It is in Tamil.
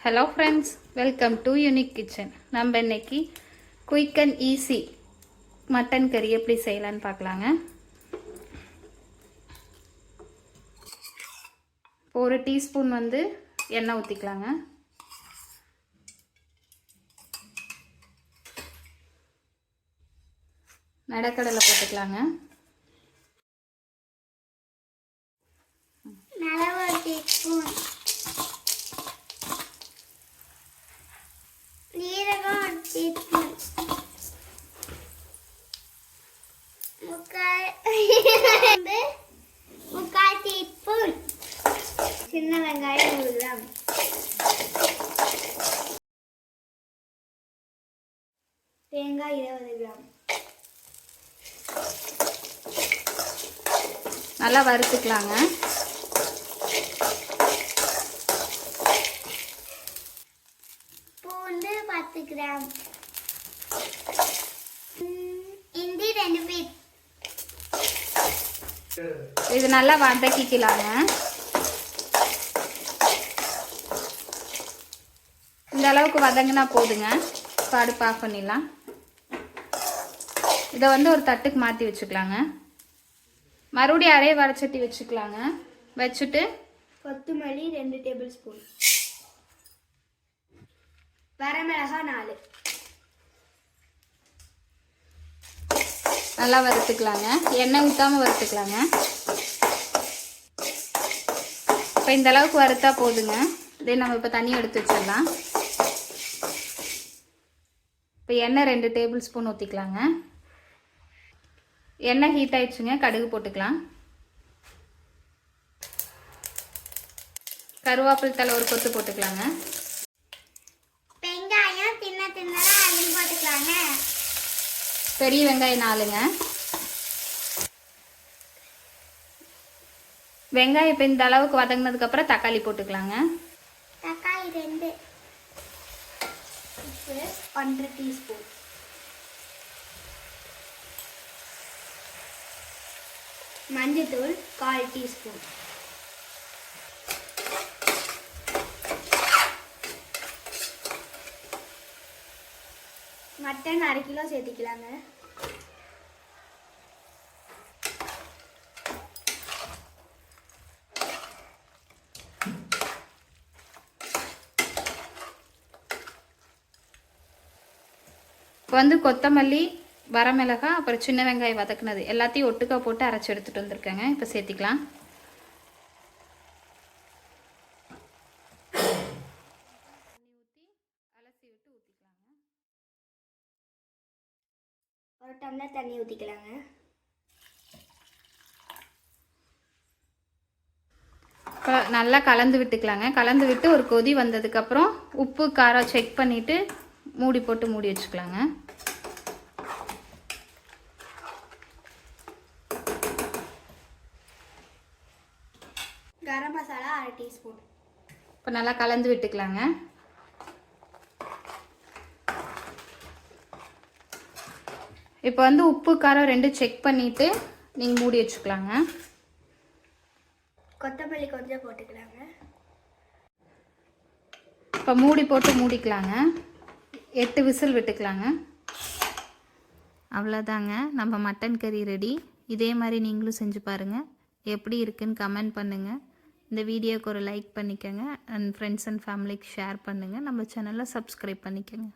Hello friends, welcome to unique kitchen. நம்ம இன்னைக்கு குயிக் அண்ட் ஈஸி மட்டன் கறி எப்படி செய்யலான்னு பார்க்கலாங்க. ஒரு டீஸ்பூன் எண்ணெய் ஊற்றிக்கலாங்க. நடக்கடலை போட்டுக்கலாங்க. முக்கால் டீஸ்பூன் சின்ன வெங்காயம் 100 கிராம், தேங்காய் 20 கிராம். நல்லா வறுத்துக்கலாங்க. பூண்டு 10 கிராம், இஞ்சி 2 பீஸ். இது நல்லா வதக்கிக்கலாங்க. இந்த அளவுக்கு வதங்கினா போதுங்க. அடுப்பு ஆஃப் பண்ணிடலாம். இதை ஒரு தட்டுக்கு மாற்றி வச்சுக்கலாங்க. மறுபடியும் அரைய வடச்சட்டி வச்சுக்கலாங்க. வச்சுட்டு கொத்தமல்லி 2 டேபிள் ஸ்பூன், வரமிளகாய் 4. நல்லா வறுத்துக்கலாங்க. எண்ணெய் ஊற்றாமல் வறுத்துக்கலாங்க. இப்போ இந்த அளவுக்கு வறுத்தா போதுங்க. இதே நம்ம இப்போ தண்ணி எடுத்து வச்சிடலாம். இப்போ எண்ணெய் 2 டேபிள் ஸ்பூன் ஊற்றிக்கலாங்க. எண்ணெய் ஹீட் ஆயிடுச்சுங்க. கடுகு போட்டுக்கலாம். கருவேப்பிலை தலை ஒரு கொத்து போட்டுக்கலாங்க. வெங்காயம் சின்ன சின்னதாக அள்ளி போட்டுக்கலாங்க. பெரிய வெங்காயம் 4ங்க. வெங்காயம் இப்போ இந்த அளவுக்கு வதங்கினதுக்கப்புறம் தக்காளி போட்டுக்கலாங்க. தக்காளி 2, உப்பு 1/2 டீஸ்பூன், மஞ்சள்தூள் 1/4 டீஸ்பூன், மட்டன் 1/2 கிலோ சேர்த்திக்கலாங்க. இப்போ கொத்தமல்லி, வரமிளகாய், அப்புறம் சின்ன வெங்காயம் வதக்குனது எல்லாத்தையும் ஒட்டுக்கா போட்டு அரைச்சி எடுத்துகிட்டு வந்திருக்கேங்க. இப்போ சேர்த்திக்கலாம். ஒரு டம்ளர் தண்ணி ஊற்றிக்கலாங்க. நல்லா கலந்து விட்டுக்கலாங்க. கலந்து விட்டு ஒரு கொதி வந்ததுக்கப்புறம் உப்பு காரம் செக் பண்ணிவிட்டு மூடி போட்டு மூடி வச்சுக்கலாங்க. கரம் மசாலா 1/2 டீஸ்பூன். இப்போ நல்லா கலந்து விட்டுக்கலாங்க. இப்போ உப்பு காரம் 2 செக் பண்ணிவிட்டு நீங்கள் மூடி வச்சுக்கலாங்க. கொத்தமல்லி கொஞ்சம் போட்டுக்கலாங்க. இப்போ மூடி போட்டு மூடிக்கலாங்க. 8 விசில் விட்டுக்கலாங்க. அவ்வளோதாங்க, நம்ம மட்டன் கறி ரெடி. இதே மாதிரி நீங்களும் செஞ்சு பாருங்கள். எப்படி இருக்குன்னு கமெண்ட் பண்ணுங்கள். இந்த வீடியோவுக்கு ஒரு லைக் பண்ணிக்கோங்க. அண்ட் ஃப்ரெண்ட்ஸ் அண்ட் ஃபேமிலிக்கு ஷேர் பண்ணுங்கள். நம்ம சேனலை சப்ஸ்கிரைப் பண்ணிக்கோங்க.